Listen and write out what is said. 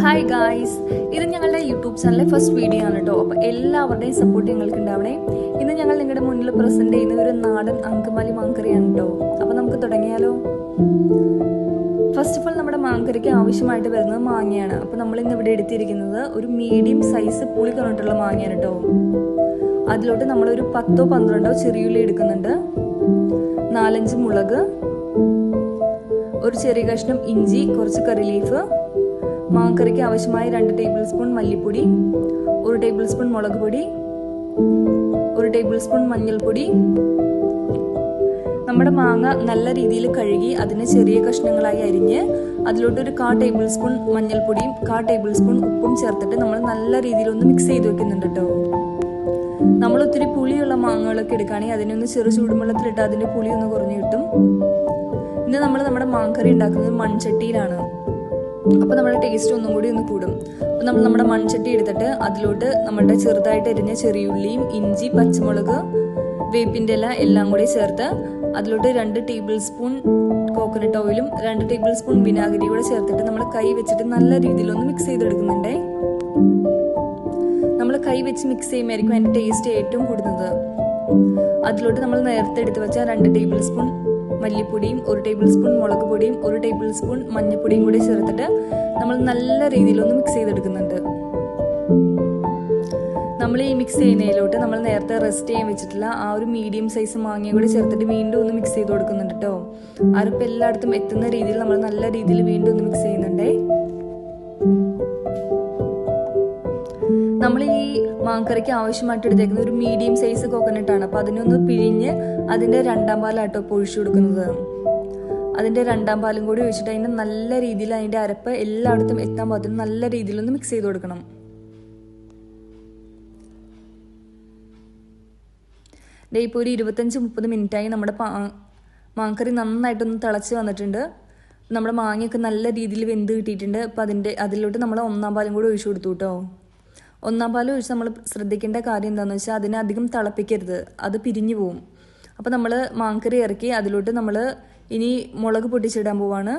Hi guys, ഇത് ഞങ്ങളുടെ YouTube ചാനലിലെ ഫസ്റ്റ് വീഡിയോ ആണ് കേട്ടോ. അപ്പോൾ എല്ലാവരുടെയും സപ്പോർട്ട് ഞങ്ങൾക്ക് ഉണ്ടാവണേ. ഇന്ന് ഞങ്ങൾ നിങ്ങളുടെ മുന്നിൽ പ്രസന്റ് ചെയ്യുന്ന ഒരു നാടൻ അങ്കമാലി മാങ്കറിയാണ് കേട്ടോ. അപ്പോൾ നമുക്ക് തുടങ്ങിയാലോ. ഫസ്റ്റ് ഓഫ് ഓൾ നമ്മുടെ മാങ്കറിക്ക് ആവശ്യമായിട്ട് വരുന്നത് മാങ്ങയാണ്. അപ്പോൾ നമ്മൾ ഇന്ന് ഇവിടെ എടുത്തിരിക്കുന്നത് ഒരു മീഡിയം സൈസ് പുളി കൊണ്ടിട്ടുള്ള മാങ്ങയാണ് കേട്ടോ. അതിലോട്ട് നമ്മളൊരു 10-12 ചെറിയുള്ളി എടുക്കുന്നുണ്ട്, 4-5 മുളക്, ഒരു ചെറിയ കഷ്ണം ഇഞ്ചി, കുറച്ച് കറി ലീഫ്, മാങ്കറിക്ക് ആവശ്യമായ 2 ടേബിൾ സ്പൂൺ മല്ലിപ്പൊടി, 1 ടേബിൾ സ്പൂൺ മുളക് പൊടി, 1 ടേബിൾ സ്പൂൺ മഞ്ഞൾപ്പൊടി. നമ്മുടെ മാങ്ങ നല്ല രീതിയിൽ കഴുകി അതിനെ ചെറിയ കഷ്ണങ്ങളായി അരിഞ്ഞ് അതിലോട്ട് ഒരു 1/4 ടേബിൾ സ്പൂൺ മഞ്ഞൾപ്പൊടിയും 1/4 ടേബിൾ സ്പൂൺ ഉപ്പും ചേർത്തിട്ട് നമ്മൾ നല്ല രീതിയിൽ ഒന്ന് മിക്സ് ചെയ്ത് വെക്കുന്നുണ്ട് കേട്ടോ. നമ്മൾ ഒത്തിരി പുളിയുള്ള മാങ്ങകളൊക്കെ എടുക്കുകയാണെങ്കിൽ അതിനൊന്ന് ചെറു ചൂടുവെള്ളത്തിലിട്ട് അതിൻ്റെ പുളി ഒന്ന് കുറഞ്ഞു കിട്ടും. ഇന്ന് നമ്മൾ നമ്മുടെ മാങ്കറി ഉണ്ടാക്കുന്നത് മൺചട്ടിയിലാണ്. അപ്പോൾ നമ്മുടെ ടേസ്റ്റ് ഒന്നും കൂടി ഒന്ന് കൂടും. അപ്പോൾ നമ്മൾ നമ്മുടെ മൺചട്ടി എടുത്തിട്ട് അതിലോട്ട് നമ്മുടെ ചെറുതായിട്ട് എരിഞ്ഞ ചെറിയുള്ളിയും ഇഞ്ചി, പച്ചമുളക്, വേപ്പിൻ്റെ ഇല എല്ലാം കൂടി ചേർത്ത് അതിലോട്ട് 2 ടേബിൾ സ്പൂൺ കോക്കനട്ട് ഓയിലും 2 ടേബിൾ സ്പൂൺ വിനാഗിരി കൂടെ ചേർത്തിട്ട് നമ്മൾ കൈ വെച്ചിട്ട് നല്ല രീതിയിലൊന്ന് മിക്സ് ചെയ്തെടുക്കുന്നുണ്ടേ. നമ്മൾ കൈ വെച്ച് മിക്സ് ചെയ്യുമ്പോഴായിരിക്കും അതിൻ്റെ ടേസ്റ്റ് ഏറ്റവും കൂടുന്നത്. അതിലോട്ട് നമ്മൾ നേരത്തെ എടുത്ത് വെച്ച 2 ടേബിൾ സ്പൂൺ മല്ലിപ്പൊടിയും 1 ടേബിൾ സ്പൂൺ മുളക് പൊടിയും 1 ടേബിൾ സ്പൂൺ മഞ്ഞൾപ്പൊടിയും കൂടി ചേർത്തിട്ട് നമ്മൾ നല്ല രീതിയിലൊന്ന് മിക്സ് ചെയ്തെടുക്കുന്നുണ്ട്. നമ്മൾ ഈ മിക്സ് ചെയ്യുന്നതിലോട്ട് നമ്മൾ നേരത്തെ റെസ്റ്റ് ചെയ്യാൻ വെച്ചിട്ടുള്ള ആ ഒരു മീഡിയം സൈസ് മാങ്ങയും കൂടി ചേർത്തിട്ട് വീണ്ടും ഒന്ന് മിക്സ് ചെയ്ത് കൊടുക്കുന്നുണ്ട് കേട്ടോ. അരപ്പ് എല്ലായിടത്തും എത്തുന്ന രീതിയിൽ നമ്മൾ നല്ല രീതിയിൽ വീണ്ടും ഒന്ന് മിക്സ് ചെയ്യുന്നുണ്ടേ. നമ്മൾ ഈ മാങ്കറിക്ക് ആവശ്യമായിട്ട് എടുത്തേക്കുന്നത് ഒരു മീഡിയം സൈസ് കോക്കനട്ടാണ്. അപ്പോൾ അതിനൊന്ന് പിഴിഞ്ഞ് അതിൻ്റെ 2ാം പാലാട്ടോ ഒഴിച്ചു കൊടുക്കുന്നത്. അതിൻ്റെ 2ാം പാലും കൂടി ഒഴിച്ചിട്ട് അതിൻ്റെ നല്ല രീതിയിൽ അതിൻ്റെ അരപ്പ് എല്ലായിടത്തും എത്താൻ പാകത്തിന് നല്ല രീതിയിലൊന്ന് മിക്സ് ചെയ്ത് കൊടുക്കണം. ഇപ്പോൾ ഒരു 25-30 മിനിറ്റായി നമ്മുടെ മാങ്കറി നന്നായിട്ടൊന്ന് തിളച്ച് വന്നിട്ടുണ്ട്. നമ്മുടെ മാങ്ങയൊക്കെ നല്ല രീതിയിൽ വെന്ത് കിട്ടിയിട്ടുണ്ട്. അപ്പോൾ അതിലോട്ട് നമ്മൾ 1ാം പാലും കൂടി ഒഴിച്ചു കൊടുത്തു കേട്ടോ. 1ാം പാൽ ഒഴിച്ച് നമ്മൾ ശ്രദ്ധിക്കേണ്ട കാര്യം എന്താണെന്ന് വെച്ചാൽ അതിനെ അധികം തിളപ്പിക്കരുത്, അത് പിരിഞ്ഞു പോവും. അപ്പോൾ നമ്മൾ മാങ്കറി ഇറക്കി അതിലോട്ട് നമ്മൾ ഇനി മുളക് പൊട്ടിച്ചിടാൻ പോവാണ്.